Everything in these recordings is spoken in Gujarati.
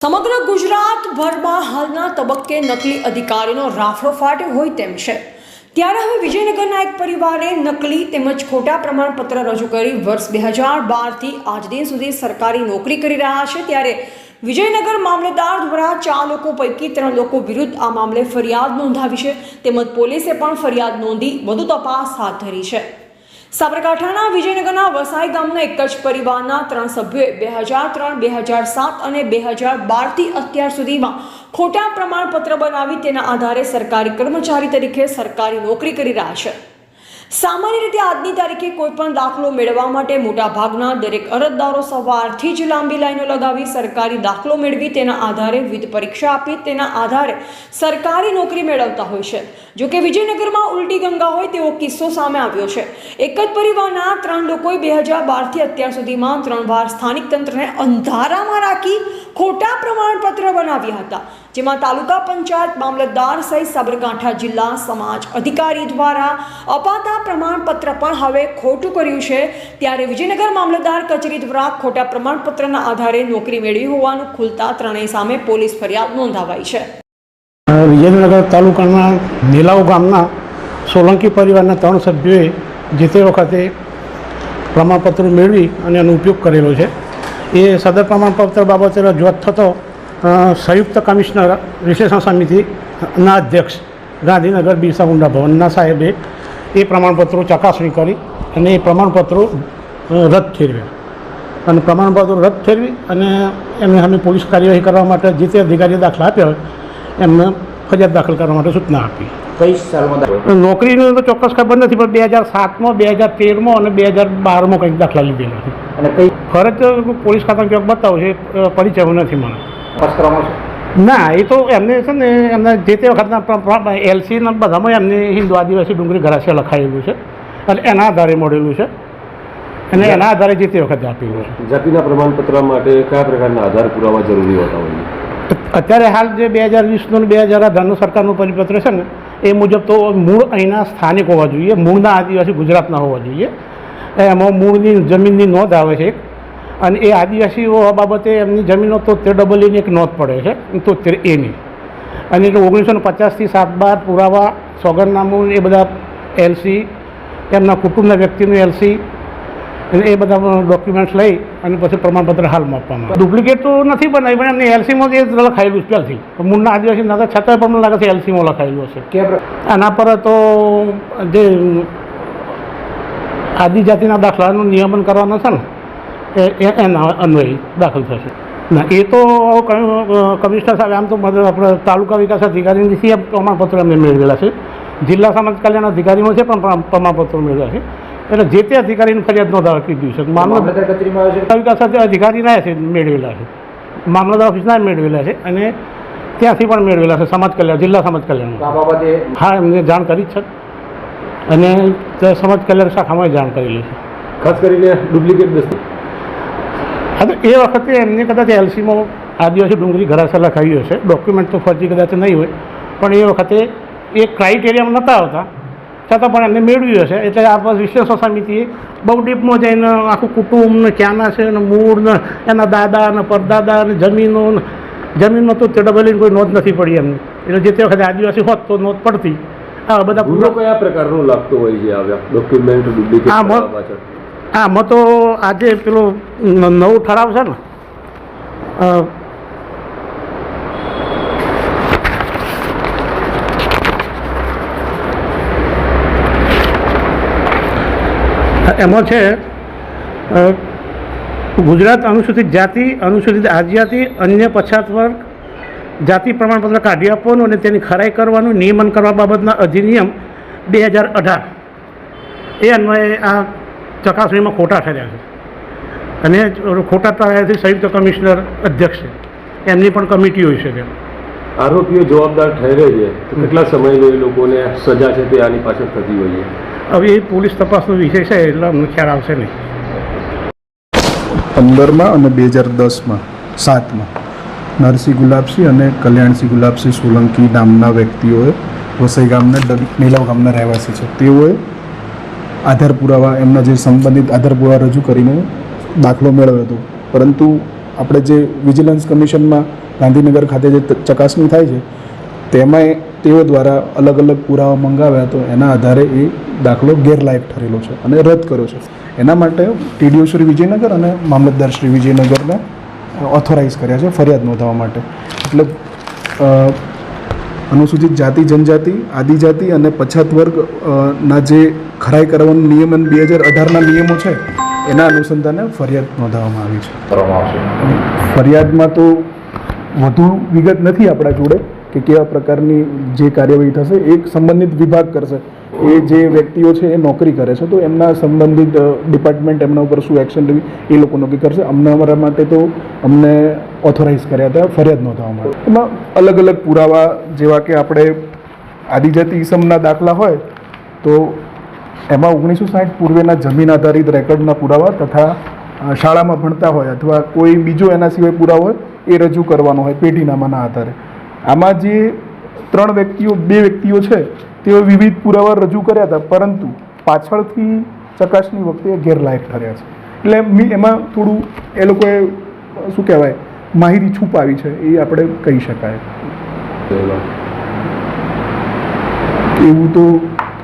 સમગ્ર ગુજરાતભરમાં હાલના તબક્કે નકલી અધિકારીનો રાફડો ફાટ્યો હોય તેમ છે। ત્યારે હવે વિજયનગરના એક પરિવારે નકલી તેમજ ખોટા પ્રમાણપત્ર રજૂ કરી વર્ષ 2012થી આજ દિન સુધી સરકારી નોકરી કરી રહ્યા છે। ત્યારે વિજયનગર મામલતદાર દ્વારા 4 લોકો પૈકી 3 લોકો વિરુદ્ધ આ મામલે ફરિયાદ નોંધાવી છે, તેમજ પોલીસે પણ ફરિયાદ નોંધી વધુ તપાસ હાથ ધરી છે। સાબરકાંઠાના વિજયનગરના વસાઈ ગામના એક જ પરિવારના 3 સભ્યોએ 2003, 2007 અને 2012થી અત્યાર સુધીમાં ખોટા પ્રમાણપત્ર બનાવી તેના આધારે સરકારી કર્મચારી તરીકે સરકારી નોકરી કરી રહ્યા છે। સામાન્ય રીતે આજની તારીખે કોઈ પણ દાખલો મેળવવા માટે મોટાભાગના દરેક અરજદારો સવારથી જ લાંબી લાઈનો લગાવી સરકારી દાખલો મેળવી તેના આધારે વિવિધ પરીક્ષા આપી તેના આધારે સરકારી નોકરી મેળવતા હોય છે। જોકે વિજયનગરમાં ઉલટી ગંગા હોય તેવો કિસ્સો સામે આવ્યો છે। એક જ પરિવારના 3 લોકોએ 2012થી અત્યાર સુધીમાં 3 વાર સ્થાનિક તંત્રને અંધારામાં રાખી ખોટા પ્રમાણપત્ર બનાવ્યા હતા, જેમાં તાલુકા પંચાયત મામલતદાર સહિત સાબરકાંઠા જિલ્લા સમાજ અધિકારી દ્વારા અપાતા પ્રમાણપત્ર પણ હવે ખોટું કર્યું છે। ત્યારે વિજયનગર મામલતદાર કચેરી દ્વારા ખોટા પ્રમાણપત્રના આધારે નોકરી મેળવી હોવાનું ખુલતા ત્રણેય સામે પોલીસ ફરિયાદ નોંધાવાઈ છે। વિજયનગર તાલુકાના મેલાવ ગામના સોલંકી પરિવારના 3 સભ્યોએ જે તે વખતે પ્રમાણપત્રો મેળવી અને એનો ઉપયોગ કરેલો છે। એ સદર પ્રમાણપત્ર બાબતે રજૂઆત થતો સંયુક્ત કમિશનર વિશ્લેષણ સમિતિના અધ્યક્ષ ગાંધીનગર બિરસા મુંડા ભવનના સાહેબે એ પ્રમાણપત્રો ચકાસણી કરી અને એ પ્રમાણપત્રો રદ ઠેરવ્યા અને પ્રમાણપત્રો રદ ઠેરવી અને એમને સામે પોલીસ કાર્યવાહી કરવા માટે જે તે અધિકારીએ દાખલા આપ્યા એમને ફરિયાદ દાખલ કરવા માટે સૂચના આપી। કઈ સાલમાં નોકરીનું તો ચોક્કસ ખબર નથી, પણ 2007માં, 2013માં અને 2012માં કંઈક દાખલા લીધેલા છે અને કઈ ફરજ પોલીસ ખાતામાં ક્યાંક બતાવો છે, પરિચય નથી મને તપાસ કરવામાં છે ના। એ તો એમને છે ને એમના જે તે વખતના એલસીના બધામાં એમને હિન્દુ આદિવાસી ડુંગરી ઘરાસિયા લખાયેલું છે અને એના આધારે મળેલું છે અને એના આધારે જે તે વખતે આપેલું છે। જાતિના પ્રમાણપત્ર માટે કયા પ્રકારના આધાર પુરાવા જરૂરી હોતા હોય? અત્યારે હાલ જે 2020નું 2018નું સરકારનું પરિપત્ર છે ને એ મુજબ તો મૂળ અહીંના સ્થાનિક હોવા જોઈએ, મૂળના આદિવાસી ગુજરાતના હોવા જોઈએ। એમાં મૂળની જમીનની નોંધ આવે છે અને એ આદિવાસીઓ બાબતે એમની જમીનો તો 73 એક નોંધ પડે છે, 73 એની અને એટલે 1950થી 7/12 પુરાવા, સોગંદનામું એ બધા એલસી, એમના કુટુંબના વ્યક્તિનું એલસી અને એ બધા ડોક્યુમેન્ટ્સ લઈ અને પછી પ્રમાણપત્ર હાલમાં આપવામાં। ડુપ્લિકેટ તો નથી બનાવી, પણ એમને એલસીમાં જ લખાયેલું પહેલથી મૂળના આદિવાસી નતા છતાંય પણ મને લાગે છે એલસીમાં લખાયેલું હશે। આના પર તો જે આદિજાતિના દાખલાનું નિયમન કરવાનું છે ને એના અન્વયે દાખલ થશે। ના, એ તો કમિશનર સાહેબ આમ તો આપણે તાલુકા વિકાસ અધિકારીથી પ્રમાણપત્રો એમને મેળવેલા છે, જિલ્લા સમાજ કલ્યાણ અધિકારીમાં છે પણ પ્રમાણપત્રો મેળવ્યા છે, એટલે જે તે અધિકારીને ફરિયાદ નોંધાવા કીધું છે। મામલતદાર કચેરીમાં વિકાસ અધિકારીના છે મેળવેલા છે, મામલતદાર ઓફિસના મેળવેલા છે અને ત્યાંથી પણ મેળવેલા છે સમાજ કલ્યાણ, જિલ્લા સમાજ કલ્યાણ। આ બાબતે હા, એમને જાણ કરી જ છે અને સમાજ કલ્યાણ શાખામાં જાણ કરેલી છે। ખાસ કરીને ડુપ્લિકેટ દસ્તાવેજ હા, તો એ વખતે એમને કદાચ એલસીમાં આદિવાસી ડુંગરી ઘરાસા લખાવી હશે, ડોક્યુમેન્ટ તો ફરજી કદાચ નહીં હોય, પણ એ વખતે એ ક્રાઇટેરિયામાં નહોતા આવતા છતાં પણ એમને મેળવ્યું હશે। એટલે આ વિશ્લેષણ સમિતિએ બહુ ડીપમાં જઈને આખું કુટુંબને ક્યાંના છે અને મૂળને એના દાદા અને પરદાદા અને જમીનમાં તો તેડબલીની કોઈ નોંધ નથી પડી એમને, એટલે જે તે વખતે આદિવાસી હોત તો નોંધ પડતી। આ બધા ગુનો કયા પ્રકારનો લાગતો હોય છે? આવ્યા ડોક્યુમેન્ટ ડુપ્લિકેટ પાછળ આમાં તો આજે પેલો નવું ઠરાવ છે ને એમાં છે ગુજરાત અનુસૂચિત જાતિ, અનુસૂચિત આદિજાતિ, અન્ય પછાત વર્ગ જાતિ પ્રમાણપત્ર કાઢી આપવાનું અને તેની ખરાઈ કરવાનું નિયમન કરવા બાબતના અધિનિયમ 2018 એ અન્વયે આ ચકાસણીમાં ખોટા ઠર્યા છે અને ખોટા ઠરાયાથી સંયુક્ત કમિશનર અધ્યક્ષ છે, એમની પણ કમિટી હોય છે। આરોપીઓ જવાબદાર ઠહેરે છે તો કેટલા સમયનો એ લોકોને સજા છે તે આની પાછળ થતી હોય છે? હવે એ પોલીસ તપાસનો વિષય છે એટલે અમને ખ્યાલ આવશે નહીં। 15માં અને 2010માં 7માં નરસિંહ ગુલાબસિંહ અને કલ્યાણસિંહ ગુલાબસિંહ સોલંકી નામના વ્યક્તિઓએ વસઈ ગામના મેલાવ ગામના રહેવાસી છે, તેઓએ આધાર પુરાવા એમના જે સંબંધિત આધાર પુરાવા રજૂ કરીને દાખલો મેળવ્યો હતો, પરંતુ આપણે જે વિજિલન્સ કમિશનમાં ગાંધીનગર ખાતે જે ચકાસણી થાય છે તેમાં તેઓ દ્વારા અલગ અલગ પુરાવા મંગાવ્યા તો એના આધારે એ દાખલો ગેરલાયક ઠરેલો છે અને રદ કર્યો છે. એના માટે TDO શ્રી વિજયનગર અને મામલતદાર શ્રી વિજયનગરને ઓથોરાઇઝ કર્યા છે ફરિયાદ નોંધાવવા માટે. એટલે અનુસૂચિત જાતિ જનજાતિ આદિજાતિ અને પછાત વર્ગ ના જે ખરાઈ કરવાનું નિયમન 2018ના નિયમો છે એના અનુસંધાને ફરિયાદ નોંધાવવામાં આવી છે. કરવામાં આવશે. ફરિયાદમાં તો વધુ વિગત નથી આપણા જોડે કે કેવા પ્રકારની જે કાર્યવાહી થશે. એક સંબંધિત વિભાગ કરશે. એ જે વ્યક્તિઓ છે એ નોકરી કરે છે તો એમના સંબંધિત ડિપાર્ટમેન્ટ એમના ઉપર શું એક્શન લેવી એ લોકો નક્કી કરશે. અમારા માટે તો અમને ઓથોરાઇઝ કર્યા હતા ફરિયાદ નોંધાવવા માટે. એમાં અલગ અલગ પુરાવા જેવા કે આપણે આદિજાતિ ઇસમના દાખલા હોય તો એમાં 1960 પૂર્વેના જમીન આધારિત રેકોર્ડના પુરાવા તથા શાળામાં ભણતા હોય અથવા કોઈ બીજો એના સિવાય પુરાવો હોય એ રજૂ કરવાનો હોય પેઢીનામાના આધારે. આમાં જે 2 વ્યક્તિઓ છે તેઓ વિવિધ પુરાવા રજૂ કર્યા હતા પરંતુ પાછળથી ચકાસણી વખતે ગેરલાયક ઠર્યા છે. એટલે એમાં થોડું એ લોકોએ શું કહેવાય માહિતી છુપાવી છે એ આપણે કહી શકાય. એવું તો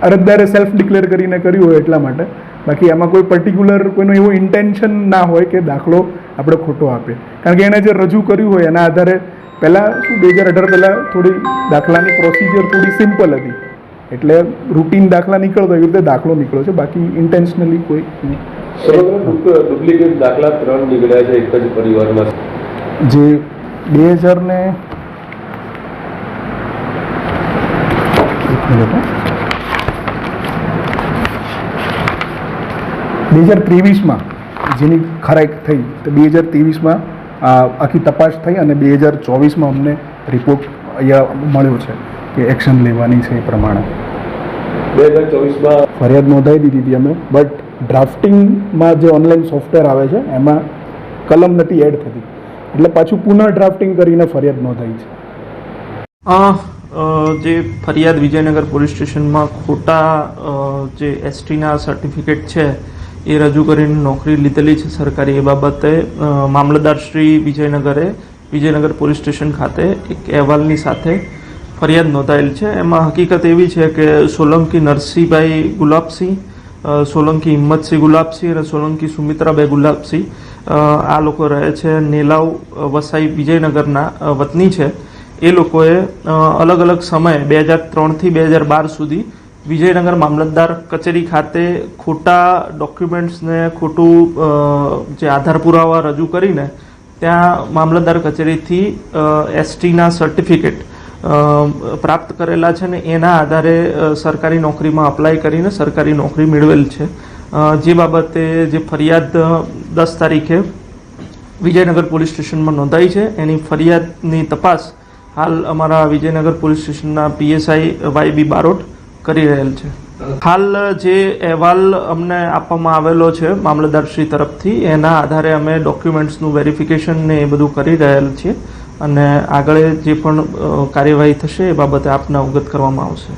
અરજદારે સેલ્ફ ડિક્લેર કરીને કર્યું હોય એટલા માટે. બાકી આમાં કોઈ પર્ટિક્યુલર કોઈનો એવો ઇન્ટેન્શન ના હોય કે દાખલો આપણે ખોટો આપીએ. કારણ કે એણે જે રજૂ કર્યું હોય એના આધારે પહેલાં શું 2018 પહેલાં થોડી દાખલાની પ્રોસિજર થોડી સિમ્પલ હતી એટલે રૂટીન દાખલા નીકળતો એવી રીતે દાખલો નીકળ્યો છે. બાકી ઇન્ટેન્શનલી કોઈ ડુપ્લિકેટ દાખલા 3 નીકળ્યા છે એક જ પરિવારમાં. જે 2000 2023માં જેની ખરાઈ થઈ તો 2023માં આખી તપાસ થઈ અને 2024માં અમને રિપોર્ટ અહીંયા મળ્યો છે કે એક્શન લેવાની છે એ પ્રમાણે 2024માં ફરિયાદ નોંધાવી દીધી હતી અમે. બટ ડ્રાફ્ટિંગમાં જે ઓનલાઈન સોફ્ટવેર આવે છે એમાં કલમ નથી એડ થતી એટલે પાછું પુનઃ ડ્રાફ્ટિંગ કરીને ફરિયાદ નોંધાવી છે. જે ફરિયાદ વિજયનગર પોલીસ સ્ટેશનમાં ખોટા જે STના સર્ટિફિકેટ છે એ રજૂ કરીને નોકરી લીધેલી છે સરકારી, એ બાબતે મામલતદાર શ્રી વિજયનગર પોલીસ સ્ટેશન ખાતે એક અહેવાલની સાથે ફરિયાદ નોંધાયેલ છે. એમાં હકીકત એવી છે કે સોલંકી નરસિંહભાઈ ગુલાબસિંહ, સોલંકી હિંમતસિંહ ગુલાબસિંહ અને સોલંકી સુમિત્રાભાઈ ગુલાબસિંહ આ લોકો રહે છે નેલાવ વસાઈ વિજયનગરના વતની છે. એ લોકોએ અલગ અલગ સમયે 2003થી 2012 સુધી વિજયનગર મામલતદાર કચેરી ખાતે ખોટા ડોક્યુમેન્ટ્સને ખોટું જે આધાર પુરાવા રજૂ કરીને ત્યાં મામલતદાર કચેરીથી STના સર્ટિફિકેટ પ્રાપ્ત કરેલા છે ને એના આધારે સરકારી નોકરીમાં અપ્લાય કરીને સરકારી નોકરી મેળવેલ છે. જે બાબતે જે ફરિયાદ 10 તારીખે વિજયનગર પોલીસ સ્ટેશનમાં નોંધાઈ છે એની ફરિયાદની તપાસ હાલ અમારા વિજયનગર પોલીસ સ્ટેશનના PSI YB બારોટ કરી રહેલ છે. હાલ જે અહેવાલ અમને આપવામાં આવેલો છે મામલતદારશ્રી તરફથી એના આધારે અમે ડોક્યુમેન્ટ્સનું વેરિફિકેશન ને એ બધું કરી રહેલ છીએ અને આગળ જે પણ કાર્યવાહી થશે એ બાબતે આપને અવગત કરવામાં આવશે.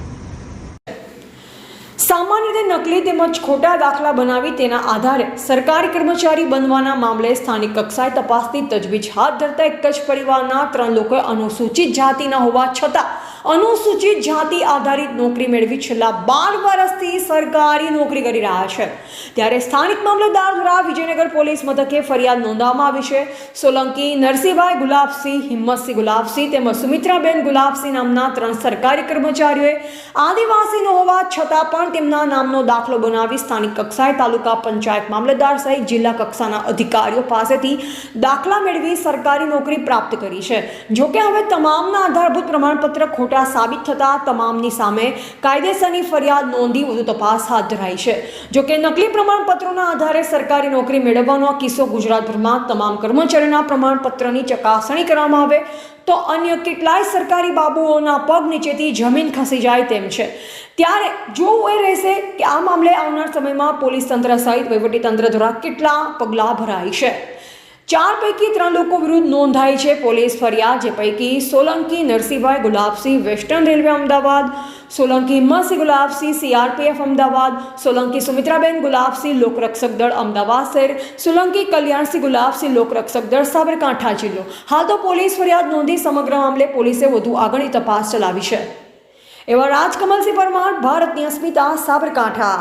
સામાન્ય રીતે નકલી તેમજ ખોટા દાખલા બનાવી તેના આધારે સરકારી કર્મચારી બનવાના મામલે સ્થાનિક કક્ષાએ તપાસની તજવીજ હાથ ધરતા એક જ પરિવારના 3 લોકોએ અનુસૂચિત જાતિના હોવા છતાં અનુસૂચિત જાતિ આધારિત નોકરી મેળવી છેલ્લા 12 વર્ષથી સરકારી નોકરી કરી રહ્યા છે. ત્યારે સ્થાનિક મામલતદાર દ્વારા વિજયનગર પોલીસ મથકે ફરિયાદ નોંધવામાં આવી છે. સોલંકી નરસિંહભાઈ ગુલાબસિંહ, હિંમતસિંહ ગુલાબસિંહ તેમજ સુમિત્રાબેન ગુલાબસિંહ નામના 3 સરકારી કર્મચારીઓએ આદિવાસી ન હોવા છતાં પણ તેમના નામનો દાખલો બનાવી સ્થાનિક કક્ષાએ તાલુકા પંચાયત મામલતદાર સહિત જિલ્લા કક્ષાના અધિકારીઓ પાસેથી દાખલા મેળવી સરકારી નોકરી પ્રાપ્ત કરી છે. જોકે હવે તમામના આધારભૂત પ્રમાણપત્ર ખોટા સાબિત થતા તમામની સામે કાયદેસરની ફરિયાદ નોંધી વધુ તપાસ હાથ ધરાઈ છે. જોકે નકલી પ્રમાણપત્રોના આધારે સરકારી નોકરી મેળવવાનો આ કિસ્સો ગુજરાતભરમાં તમામ કર્મચારીઓના પ્રમાણપત્રની ચકાસણી કરવામાં આવે તો અન્ય કેટલાય સરકારી બાબુઓના પગ નીચેથી જમીન ખસી જાય તેમ છે. ત્યારે જોવું એ રહેશે કે આ મામલે આવનાર સમયમાં પોલીસ તંત્ર સહિત વહીવટીતંત્ર દ્વારા કેટલા પગલાં ભરાય છે. 4 પૈકી 3 લોકો વિરુદ્ધ નોંધાઈ છે પોલીસ ફરિયાદ, જે પૈકી Solanki Narsinhbhai Gulabsinh western railway Ahmedabad, Solanki Himmatsinh Gulabsinh CRPF Ahmedabad, Solanki Sumitraben Gulabsinh Lokrakshak Dal Ahmedabad શહેર, સોલંકી કલ્યાણસિંહ ગુલાબસિંહ લોકરક્ષક દળ સાબરકાંઠા જિલ્લો. હાલ તો પોલીસ ફરિયાદ નોંધી સમગ્ર મામલે પોલીસે વધુ આગળની તપાસ ચલાવી છે. એવા રાજકમલસિંહ પરમાર, ભારતની અસ્મિતા, સાબરકાંઠા.